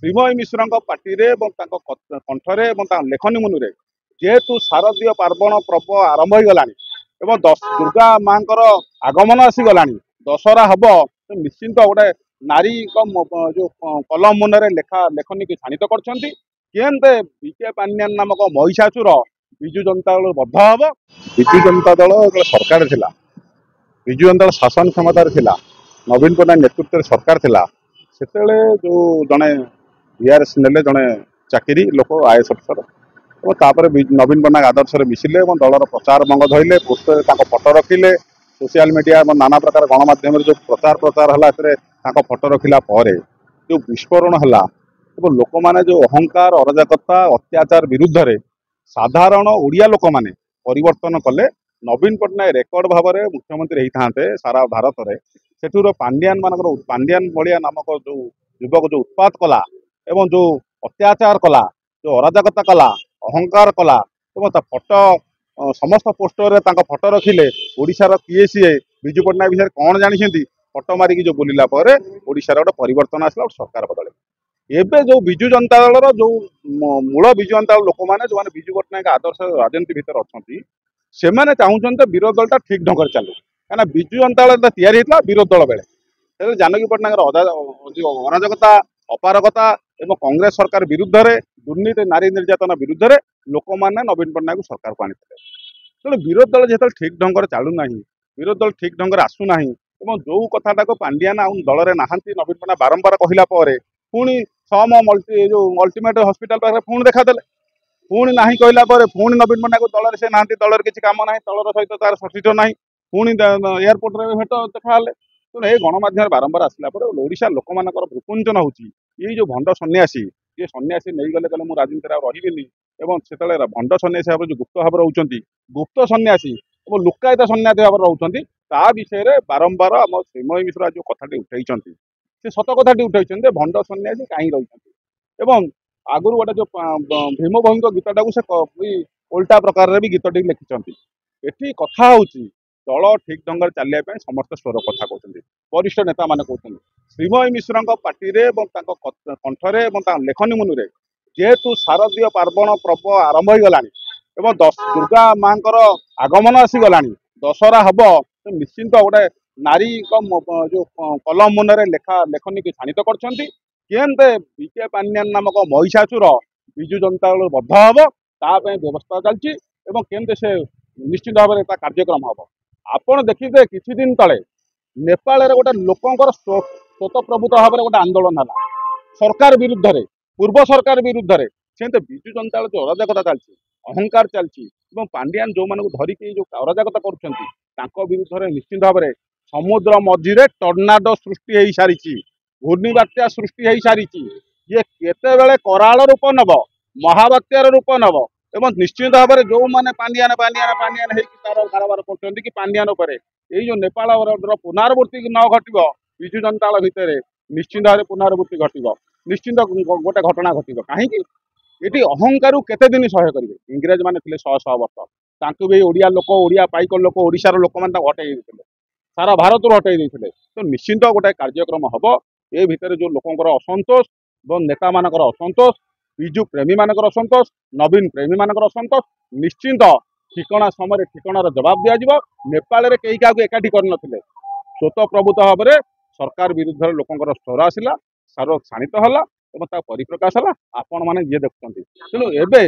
ଶ୍ରୀମୟୀ ମିଶ୍ରଙ୍କ ପାଟିରେ ଏବଂ ତାଙ୍କ କଣ୍ଠରେ ଏବଂ ତାଙ୍କ ଲେଖନୀ ମୁନରେ ଯେହେତୁ ଶାରଦୀୟ ପାର୍ବଣ ପର୍ବ ଆରମ୍ଭ ହୋଇଗଲାଣି ଏବଂ ଦୁର୍ଗା ମାଙ୍କର ଆଗମନ ଆସିଗଲାଣି, ଦଶହରା ହବ, ନିଶ୍ଚିନ୍ତ ଗୋଟେ ନାରୀଙ୍କ ଯୋଉ କଲମ ମୁନରେ ଲେଖନୀକି ଶାଣିତ କରିଛନ୍ତି। କେନ୍ତେ ବିକେ ପାଣ୍ଡିଆନ ନାମକ ମହିଷାସୁର ବିଜୁ ଜନତା ଦଳ ବଦ୍ଧ ହବ। ବିଜୁ ଜନତା ଦଳ ସରକାର ଥିଲା, ବିଜୁ ଜନତା ଦଳ ଶାସନ କ୍ଷମତାରେ ଥିଲା, ନବୀନ ପଟ୍ଟନାୟକ ନେତୃତ୍ୱରେ ସରକାର ଥିଲା। ସେତେବେଳେ ଯୋଉ ଜଣେ ବିଆରଏସ୍ ନେଲେ ଜଣେ ଚାକିରି ଲୋକ ଆଇଏଏସ୍ ଅଫିସର ଏବଂ ତାପରେ ନବୀନ ପଟ୍ଟନାୟକ ଆଦର୍ଶରେ ମିଶିଲେ ଏବଂ ଦଳର ପ୍ରଚାର ମଙ୍ଗ ଧଇଲେ, ପୋଷ୍ଟରରେ ତାଙ୍କ ଫଟୋ ରଖିଲେ, ସୋସିଆଲ ମିଡିଆ ଏବଂ ନାନା ପ୍ରକାର ଗଣମାଧ୍ୟମରେ ଯୋଉ ପ୍ରଚାର ହେଲା ସେଥିରେ ତାଙ୍କ ଫଟୋ ରଖିଲା ପରେ ଯୋଉ ବିସ୍ଫୋରଣ ହେଲା ଏବଂ ଲୋକମାନେ ଯୋଉ ଅହଙ୍କାର, ଅରାଜକତା, ଅତ୍ୟାଚାର ବିରୁଦ୍ଧରେ ସାଧାରଣ ଓଡ଼ିଆ ଲୋକମାନେ ପରିବର୍ତ୍ତନ କଲେ। ନବୀନ ପଟ୍ଟନାୟକ ରେକର୍ଡ ଭାବରେ ମୁଖ୍ୟମନ୍ତ୍ରୀ ହେଇଥାନ୍ତେ ସାରା ଭାରତରେ। ସେଠୁର ପାଣ୍ଡିଆନ ଭଳିଆ ନାମକ ଯୋଉ ଯୁବକ ଯୋଉ ଉତ୍ପାତ କଲା ଏବଂ ଯୋଉ ଅତ୍ୟାଚାର କଲା, ଯୋଉ ଅରାଜକତା କଲା, ଅହଙ୍କାର କଲା ଏବଂ ତା ଫଟୋ ସମସ୍ତ ପୋଷ୍ଟରରେ ତାଙ୍କ ଫଟୋ ରଖିଲେ। ଓଡ଼ିଶାର କିଏ ସିଏ, ବିଜୁ ପଟ୍ଟନାୟକ ବିଷୟରେ କ'ଣ ଜାଣିଛନ୍ତି, ଫଟୋ ମାରିକି ଯୋଉ ବୁଲିଲା ପରେ ଓଡ଼ିଶାର ଗୋଟେ ପରିବର୍ତ୍ତନ ଆସିଲା, ଗୋଟେ ସରକାର ବଦଳିଲା। ଏବେ ଯୋଉ ବିଜୁ ଜନତା ଦଳର ଯୋଉ ମୂଳ ବିଜୁ ଜନତା ଦଳ ଲୋକମାନେ ଯୋଉମାନେ ବିଜୁ ପଟ୍ଟନାୟକ ଆଦର୍ଶ ରାଜନୀତି ଭିତରେ ଅଛନ୍ତି, ସେମାନେ ଚାହୁଁଛନ୍ତି ବିରୋଧୀ ଦଳଟା ଠିକ ଢଙ୍ଗରେ ଚାଲୁ। କାହିଁକିନା ବିଜୁ ଜନତା ଦଳ ତିଆରି ହେଇଥିଲା ବିରୋଧୀ ଦଳ ବେଳେ, ସେତେବେଳେ ଜାନକୀ ପଟ୍ଟନାୟକର ଅରାଜକତା, ଅପାରଗତା ଏବଂ କଂଗ୍ରେସ ସରକାର ବିରୁଦ୍ଧରେ, ଦୁର୍ନୀତି, ନାରୀ ନିର୍ଯାତନା ବିରୁଦ୍ଧରେ ଲୋକମାନେ ନବୀନ ପଟ୍ଟନାୟକକୁ ସରକାରକୁ ଆଣିଥିଲେ। ତେଣୁ ବିରୋଧୀ ଦଳ ଯେତେବେଳେ ଠିକ ଢଙ୍ଗରେ ଚାଲୁନାହିଁ, ବିରୋଧୀ ଦଳ ଠିକ ଢଙ୍ଗରେ ଆସୁନାହିଁ ଏବଂ ଯୋଉ କଥାଟାକୁ ପାଣ୍ଡିଆନ ଆଉ ଦଳରେ ନାହାନ୍ତି ନବୀନ ପଟ୍ଟନାୟକ ବାରମ୍ବାର କହିଲା ପରେ ପୁଣି ଯୋଉ ଅଲ୍ଟିମେଟ ହସ୍ପିଟାଲ ପାଖରେ ପୁଣି ଦେଖାଦେଲେ। ପୁଣି ନାହିଁ କହିଲା ପରେ ପୁଣି ନବୀନ ପଟ୍ଟନାୟକ ଦଳରେ ସେ ନାହାନ୍ତି, ଦଳରେ କିଛି କାମ ନାହିଁ, ଦଳର ସହିତ ତାର ସଠିକ ନାହିଁ, ପୁଣି ଏୟାରପୋର୍ଟରେ ଭେଟ ଦେଖାହେଲେ। ତେଣୁ ଏ ଗଣମାଧ୍ୟମରେ ବାରମ୍ବାର ଆସିଲା ପରେ ଓଡ଼ିଶା ଲୋକମାନଙ୍କର ଭୃକୁଞ୍ଜନ ହଉଛି ଏଇ ଯୋଉ ଭଣ୍ଡ ସନ୍ନ୍ୟାସୀ, ଯିଏ ସନ୍ନ୍ୟାସୀ ନେଇଗଲେ, କହିଲେ ମୁଁ ରାଜନୀତିରେ ଆଉ ରହିବିନି ଏବଂ ସେତେବେଳେ ଭଣ୍ଡ ସନ୍ନ୍ୟାସୀ ଭାବରେ ଯୋଉ ଗୁପ୍ତ ଭାବରେ ରହୁଛନ୍ତି, ଗୁପ୍ତ ସନ୍ନ୍ୟାସୀ ଏବଂ ଲୁକାୟିତ ସନ୍ନ୍ୟାସୀ ଭାବରେ ରହୁଛନ୍ତି, ତା ବିଷୟରେ ବାରମ୍ବାର ଆମ ଶ୍ରୀମୟୀ ମିଶ୍ର ଯୋଉ କଥାଟି ଉଠେଇଛନ୍ତି, ସେ ସତ କଥାଟି ଉଠେଇଛନ୍ତି ଯେ ଭଣ୍ଡ ସନ୍ନ୍ୟାସୀ କାହିଁ ରହିଛନ୍ତି। ଏବଂ ଆଗରୁ ଗୋଟେ ଯୋଉ ଭୀମ ଭୋଇଙ୍କ ଗୀତଟାକୁ ସେ ଓଲଟା ପ୍ରକାରରେ ବି ଗୀତଟି ଲେଖିଛନ୍ତି। ଏଠି କଥା ହଉଛି ଦଳ ଠିକ ଢଙ୍ଗରେ ଚାଲିବା ପାଇଁ ସମସ୍ତେ ସ୍ୱର କଥା କହୁଛନ୍ତି, ବରିଷ୍ଠ ନେତାମାନେ କହୁଛନ୍ତି। ଶ୍ରୀମୟୀ ମିଶ୍ରଙ୍କ ପାଟିରେ ଏବଂ ତାଙ୍କ କଣ୍ଠରେ ଏବଂ ତାଙ୍କ ଲେଖନୀ ମୁନରେ ଯେହେତୁ ଶାରଦୀୟ ପାର୍ବଣ ପର୍ବ ଆରମ୍ଭ ହୋଇଗଲାଣି ଏବଂ ଦୁର୍ଗା ମାଙ୍କର ଆଗମନ ଆସିଗଲାଣି, ଦଶହରା ହବ, ନିଶ୍ଚିନ୍ତ ଗୋଟେ ନାରୀଙ୍କ ଯୋଉ କଲମ ମୁନରେ ଲେଖନୀକି ଶାଣିତ କରିଛନ୍ତି। କେନ୍ତେ ବିକେ ପାଣ୍ଡିଆନ ନାମକ ମହିଷାସୁର ବିଜୁ ଜନତା ଦଳ ବଦ୍ଧ ହବ, ତା ପାଇଁ ବ୍ୟବସ୍ଥା ଚାଲିଛି ଏବଂ କେମିତି ସେ ନିଶ୍ଚିତ ଭାବରେ ତା କାର୍ଯ୍ୟକ୍ରମ ହବ। ଆପଣ ଦେଖିବେ କିଛି ଦିନ ତଳେ ନେପାଳରେ ଗୋଟେ ଲୋକଙ୍କର ସ୍ୱତଃପ୍ରବୃତ୍ତ ଭାବରେ ଗୋଟେ ଆନ୍ଦୋଳନ ହେଲା ସରକାର ବିରୁଦ୍ଧରେ, ପୂର୍ବ ସରକାର ବିରୁଦ୍ଧରେ। ସେମିତି ବିଜୁ ଜନତା ଦଳ ଯୋଉ ଅରାଜକତା ଚାଲିଛି, ଅହଙ୍କାର ଚାଲିଛି ଏବଂ ପାଣ୍ଡିଆନ ଯୋଉମାନଙ୍କୁ ଧରିକି ଯୋଉ ଅରାଜକତା କରୁଛନ୍ତି, ତାଙ୍କ ବିରୁଦ୍ଧରେ ନିଶ୍ଚିତ ଭାବରେ ସମୁଦ୍ର ମଝିରେ ଟର୍ନାଡୋ ସୃଷ୍ଟି ହେଇସାରିଛି, ଘୂର୍ଣ୍ଣିବାତ୍ୟା ସୃଷ୍ଟି ହେଇସାରିଛି। ଇଏ କେତେବେଳେ କରାଳ ରୂପ ନବ, ମହାବାତ୍ୟାର ରୂପ ନବ ଏବଂ ନିଶ୍ଚିତ ଭାବରେ ଯୋଉମାନେ ପାଣ୍ଡିଆନ ହେଇକି ତାର କାରବାର କରୁଛନ୍ତି କି ପାଣ୍ଡିଆନ ଉପରେ ଏଇ ଯୋଉ ନେପାଳର ପୁନରାବୃତ୍ତି ନ ଘଟିବ, ବିଜୁ ଜନତା ଦଳ ଭିତରେ ନିଶ୍ଚିତ ଭାବରେ ପୁନରାବୃତ୍ତି ଘଟିବ, ନିଶ୍ଚିନ୍ତ ଗୋଟେ ଘଟଣା ଘଟିବ। କାହିଁକି ଏଠି ଅହଙ୍କାରରୁ କେତେ ଦିନ ସହ୍ୟ କରିବେ? ଇଂରେଜ ମାନେ ଥିଲେ ଶହ ଶହ ବର୍ଷ, ତାଙ୍କୁ ବି ଓଡ଼ିଆ ଲୋକ, ଓଡ଼ିଆ ପାଇକ ଲୋକ, ଓଡ଼ିଶାର ଲୋକମାନେ ତାଙ୍କୁ ହଟେଇ ଦେଇଥିଲେ, ସାରା ଭାରତରୁ ହଟେଇ ଦେଇଥିଲେ। ତ ନିଶ୍ଚିନ୍ତ ଗୋଟେ କାର୍ଯ୍ୟକ୍ରମ ହବ। ଏ ଭିତରେ ଯୋଉ ଲୋକଙ୍କର ଅସନ୍ତୋଷ ଏବଂ ନେତାମାନଙ୍କର ଅସନ୍ତୋଷ, ବିଜୁ ପ୍ରେମୀ ମାନଙ୍କର ଅସନ୍ତୋଷ, ନବୀନ ପ୍ରେମୀ ମାନଙ୍କର ଅସନ୍ତୋଷ, ନିଶ୍ଚିନ୍ତ ଠିକଣା ସମୟରେ ଠିକଣାର ଜବାବ ଦିଆଯିବ। ନେପାଳରେ କେହି କାହାକୁ ଏକାଠି କରିନଥିଲେ, ସ୍ୱତଃପ୍ରବୃତ୍ତ ଭାବରେ ସରକାର ବିରୁଦ୍ଧରେ ଲୋକଙ୍କର ସ୍ୱର ଆସିଲା, ସ୍ୱର ଶାଣିତ ହେଲା ଏବଂ ତା ପରିପ୍ରକାଶ ହେଲା, ଆପଣ ମାନେ ଯିଏ ଦେଖୁଛନ୍ତି। ତେଣୁ ଏବେ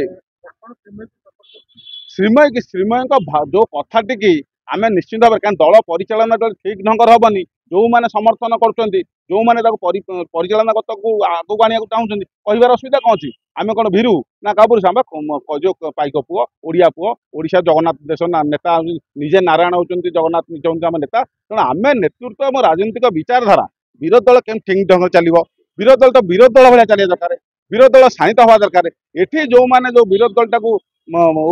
ଶ୍ରୀମୟୀଙ୍କ ଯୋଉ କଥାଟିକି ଆମେ ନିଶ୍ଚିତ ଭାବରେ, କାରଣ ଦଳ ପରିଚାଳନା ଠିକ ଢଙ୍ଗରେ ହବନି, ଯୋଉମାନେ ସମର୍ଥନ କରୁଛନ୍ତି, ଯୋଉମାନେ ତାକୁ ପରିଚାଳନାଗତକୁ ଆଗକୁ ଆଣିବାକୁ ଚାହୁଁଛନ୍ତି, କହିବାର ଅସୁବିଧା କ'ଣ ଅଛି? ଆମେ କ'ଣ ଭୀରୁ ନା କାପୁରୁଷ? ଆମେ ଯୋଉ ପାଇକ ପୁଅ, ଓଡ଼ିଆ ପୁଅ, ଓଡ଼ିଶା ଜଗନ୍ନାଥ ଦେଶ ନେତା, ନିଜେ ନାରାୟଣ ହଉଛନ୍ତି ଜଗନ୍ନାଥ, ନିଜେ ହଉଛନ୍ତି ଆମ ନେତା। ତେଣୁ ଆମେ ନେତୃତ୍ୱ ଏବଂ ରାଜନୈତିକ ବିଚାରଧାରା ବିରୋଧୀ ଦଳ କେମିତି ଠିକ ଢଙ୍ଗରେ ଚାଲିବ, ବିରୋଧୀ ଦଳ ତ ବିରୋଧୀ ଦଳ ଭଳିଆ ଚାଲିବା ଦରକାର, ବିରୋଧୀ ଦଳ ଶାଣିତ ହବା ଦରକାର। ଏଠି ଯୋଉମାନେ ଯୋଉ ବିରୋଧୀ ଦଳଟାକୁ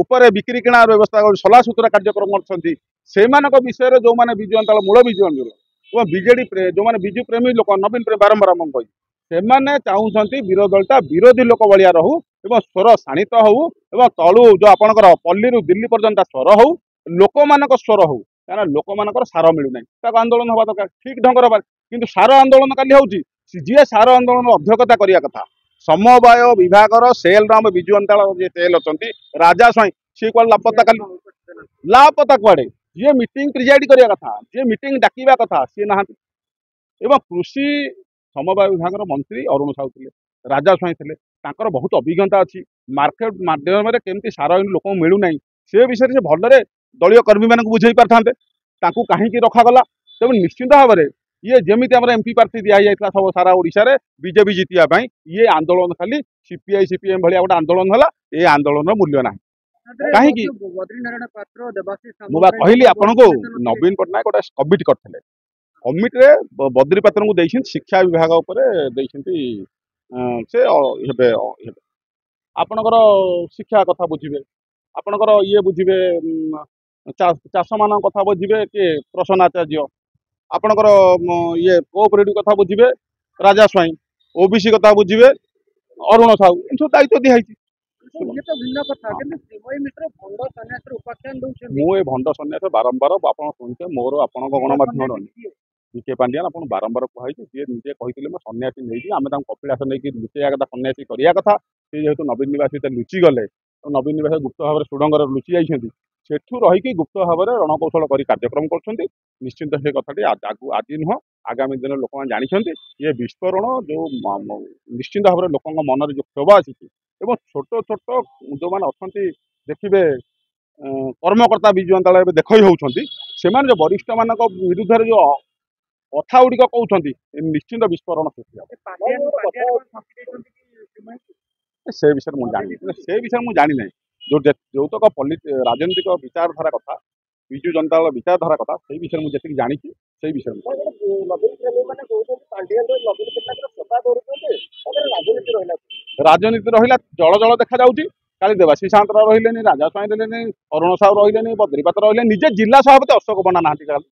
ଉପରେ ବିକ୍ରି କିଣାର ବ୍ୟବସ୍ଥା ସଲାସୁତୁରା କାର୍ଯ୍ୟକ୍ରମ କରୁଛନ୍ତି, ସେମାନଙ୍କ ବିଷୟରେ ଯୋଉମାନେ ବିଜୁ ଜନତା ଦଳ ମୂଳ ବିଜୁ ଜନତା ଏବଂ ବିଜେଡି ଯୋଉମାନେ ବିଜୁ ପ୍ରେମୀ ଲୋକ, ନବୀନ ପ୍ରେମୀ ବାରମ୍ବାର କହିଛି, ସେମାନେ ଚାହୁଁଛନ୍ତି ବିରୋଧୀ ଦଳଟା ବିରୋଧୀ ଲୋକ ଭଳିଆ ରହୁ ଏବଂ ସ୍ୱର ଶାଣିତ ହଉ ଏବଂ ତଳୁ ଯୋଉ ଆପଣଙ୍କର ପଲ୍ଲୀରୁ ଦିଲ୍ଲୀ ପର୍ଯ୍ୟନ୍ତ ସ୍ୱର ହଉ, ଲୋକମାନଙ୍କ ସ୍ୱର ହଉ। କାରଣ ଲୋକମାନଙ୍କର ସାର ମିଳୁନାହିଁ, ତାକୁ ଆନ୍ଦୋଳନ ହବା ଦରକାର, ଠିକ ଢଙ୍ଗର ହବା। କିନ୍ତୁ ସାର ଆନ୍ଦୋଳନ କାଲି ହଉଛି, ଯିଏ ସାର ଆନ୍ଦୋଳନ ଅଧ୍ୟକ୍ଷତା କରିବା କଥା ସମବାୟ ବିଭାଗର ସେଲ୍ ର ଆମ ବିଜୁ ଜନତା ଦଳ ଯେ ସେଲ୍ ଅଛନ୍ତି ରାଜା ସ୍ୱାଇଁ ସିଏ କୁଆଡେ ଲାପତା କାଲି ଲାପତା କୁଆଡେ ଯିଏ ମିଟିଂ ପ୍ରିଜାଇଡ୍ କରିବା କଥା ଯିଏ ମିଟିଂ ଡାକିବା କଥା ସିଏ ନାହାନ୍ତି ଏବଂ କୃଷି ସମବାୟ ବିଭାଗର ମନ୍ତ୍ରୀ ଅରୁଣ ସାହୁ ଥିଲେ ରାଜା ସ୍ୱାଇଁ ଥିଲେ ତାଙ୍କର ବହୁତ ଅଭିଜ୍ଞତା ଅଛି ମାର୍କେଟ ମାଧ୍ୟମରେ କେମିତି ସାର ଏଇନେ ଲୋକଙ୍କୁ ମିଳୁନାହିଁ ସେ ବିଷୟରେ ସେ ଭଲରେ ଦଳୀୟ କର୍ମୀମାନଙ୍କୁ ବୁଝେଇ ପାରିଥାନ୍ତେ ତାଙ୍କୁ କାହିଁକି ରଖାଗଲା ତେଣୁ ନିଶ୍ଚିନ୍ତ ଭାବରେ ଇଏ ଯେମିତି ଆମର ଏମ୍ପି ପ୍ରାର୍ଥୀ ଦିଆଯାଇଥିଲା ସବୁ ସାରା ଓଡ଼ିଶାରେ ବିଜେପି ଜିତିବା ପାଇଁ ଇଏ ଆନ୍ଦୋଳନ ଖାଲି ସିପିଆଇ ସିପିଏମ୍ ଭଳିଆ ଗୋଟେ ଆନ୍ଦୋଳନ ହେଲା ଏ ଆନ୍ଦୋଳନର ମୂଲ୍ୟ ନାହିଁ କାହିଁକି ବଦ୍ରିନାରାୟଣ ପାତ୍ର ଦେବାଶିଷ ମୁଁ ବା କହିଲି ଆପଣଙ୍କୁ ନବୀନ ପଟ୍ଟନାୟକ ଗୋଟେ କମିଟି କରିଥିଲେ କମିଟିରେ ବଦ୍ରି ପାତ୍ରଙ୍କୁ ଦେଇଛନ୍ତି ଶିକ୍ଷା ବିଭାଗ ଉପରେ ଦେଇଛନ୍ତି ସେ ହେବେ ଆପଣଙ୍କର ଶିକ୍ଷା କଥା ବୁଝିବେ ଆପଣଙ୍କର ଇଏ ବୁଝିବେ ଚାଷମାନଙ୍କ କଥା ବୁଝିବେ କିଏ ପ୍ରସନ୍ନ ଆଚାର୍ଯ୍ୟ ଆପଣଙ୍କର ଇଏ କୋଅପରେଟିଭ କଥା ବୁଝିବେ ରାଜା ସ୍ୱାଇଁ ଓବିସି କଥା ବୁଝିବେ ଅରୁଣ ସାହୁ ଏମିତି ସବୁ ଦାୟିତ୍ୱ ଦିଆହେଇଛି ଇଏ ତ ଭିନ୍ନ କଥା କିନ୍ତୁ ଶ୍ରୀମୟୀ ମିଶ୍ର ଭଣ୍ଡ ସନ୍ନ୍ୟାସର ଉପାଖ୍ୟାନ ଦଉଛନ୍ତି ମୁଁ ଏ ଭଣ୍ଡ ସନ୍ନ୍ୟାସ ବାରମ୍ବାର ଆପଣ ଶୁଣିଛେ ମୋର ଆପଣଙ୍କ ଗଣମାଧ୍ୟମର ବିକେ ପାଣ୍ଡିଆନ ଆପଣ ବାରମ୍ବାର କୁହାଯାଇଛି ସିଏ ନିଜେ କହିଥିଲେ ମୁଁ ସନ୍ନ୍ୟାସୀ ନେଇକି ଆମେ ତାଙ୍କୁ କପିଳାସ ନେଇକି ଲୁଚେଇବା କଥା ସନ୍ନ୍ୟାସୀ କରିବା କଥା ସେ ଯେହେତୁ ନବୀନ ନିବାସ ଲୁଚି ଗଲେ ନବୀନ ନିବାସ ଗୁପ୍ତ ଭାବରେ ସୁଡ଼ଙ୍ଗରେ ଲୁଚି ଯାଇଛନ୍ତି ସେଠୁ ରହିକି ଗୁପ୍ତ ଭାବରେ ରଣକୌଶଳ କରି କାର୍ଯ୍ୟକ୍ରମ କରୁଛନ୍ତି ନିଶ୍ଚିନ୍ତ ସେ କଥାଟି ଆଜି ନୁହଁ ଆଗାମୀ ଦିନରେ ଲୋକମାନେ ଜାଣିଛନ୍ତି ଇଏ ବିସ୍ଫୋରଣ ଯେଉଁ ନିଶ୍ଚିନ୍ତ ଭାବରେ ଲୋକଙ୍କ ମନରେ ଯେଉଁ କ୍ଷୋଭ ଆସିଛି ଏବଂ ଛୋଟ ଛୋଟ ଯେଉଁମାନେ ଅଛନ୍ତି ଦେଖିବେ କର୍ମକର୍ତ୍ତା ବିଜୁ ଜନତା ଦଳ ଏବେ ଦେଖେଇ ହେଉଛନ୍ତି ସେମାନେ ଯେଉଁ ବରିଷ୍ଠମାନଙ୍କ ବିରୁଦ୍ଧରେ ଯେଉଁ କଥା ଗୁଡ଼ିକ କହୁଛନ୍ତି ନିଶ୍ଚିନ୍ତ ବିସ୍ଫୋରଣ ସୃଷ୍ଟି ହେବ ସେ ବିଷୟରେ ମୁଁ ଜାଣିନି ସେ ବିଷୟରେ ମୁଁ ଜାଣିନାହିଁ ଯୋଉତକ ରାଜନୈତିକ ବିଚାରଧାରା କଥା ବିଜୁ ଜନତା ଦଳ ବିଚାରଧାରା କଥା ସେଇ ବିଷୟରେ ମୁଁ ଯେତିକି ଜାଣିଛି ସେଇ ବିଷୟରେ ରାଜନୀତି ରହିଲା ଜଳ ଜଳ ଦେଖାଯାଉଛି କାଲି ଦେବାଶିଷ ସାନ୍ତରା ରହିଲେନି ରାଜା ସ୍ୱାଇଁ ରହିଲେନି ଅରୁଣ ସାହୁ ରହିଲେନି ବଦ୍ରିପାତ୍ର ରହିଲେନି ନିଜେ ଜିଲ୍ଲା ସଭାପତି ଅଶୋକ ପଣ୍ଡା ନାହାନ୍ତି କାଲି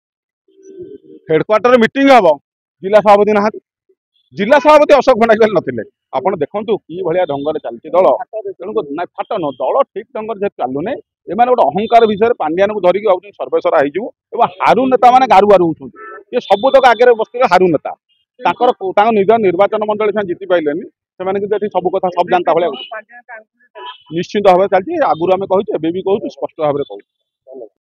ହେଡକ୍ୱାର୍ଟରରେ ମିଟିଂ ହବ ଜିଲ୍ଲା ସଭାପତି ନାହାନ୍ତି ଜିଲ୍ଲା ସଭାପତି ଅଶୋକ ପଣ୍ଡା କାଲି ନଥିଲେ ଆପଣ ଦେଖନ୍ତୁ କି ଭଳିଆ ଢଙ୍ଗରେ ଚାଲିଛି ଦଳ ତେଣୁ ନାଇଁ ଫାଟ ନୁହଁ ଦଳ ଠିକ ଢଙ୍ଗରେ ଯେହେତୁ ଚାଲୁନି ଏମାନେ ଗୋଟେ ଅହଙ୍କାର ବିଷୟରେ ପାଣ୍ଡିଆନକୁ ଧରିକି ଭାବୁଛନ୍ତି ସର୍ବେସରା ହେଇଯିବୁ ଏବଂ ହାରୁ ନେତା ମାନେ ଗାରୁ ଗାରୁ ହଉଛନ୍ତି ଇଏ ସବୁତକ ଆଗରେ ବସିଥିଲେ ହାରୁ ନେତା ତାଙ୍କ ନିଜ ନିର୍ବାଚନ ମଣ୍ଡଳୀ ସେମାନେ ଜିତି ପାଇଲେନି ସେମାନେ କିନ୍ତୁ ଏଠି ସବୁ କଥା ସବୁ ଜାଣତା ଭଳିଆ ନିଶ୍ଚିନ୍ତ ଭାବରେ ଚାଲିଛି ଆଗରୁ ଆମେ କହିଛୁ ଏବେ ବି କହୁଛୁ ସ୍ପଷ୍ଟ ଭାବରେ କହୁଛୁ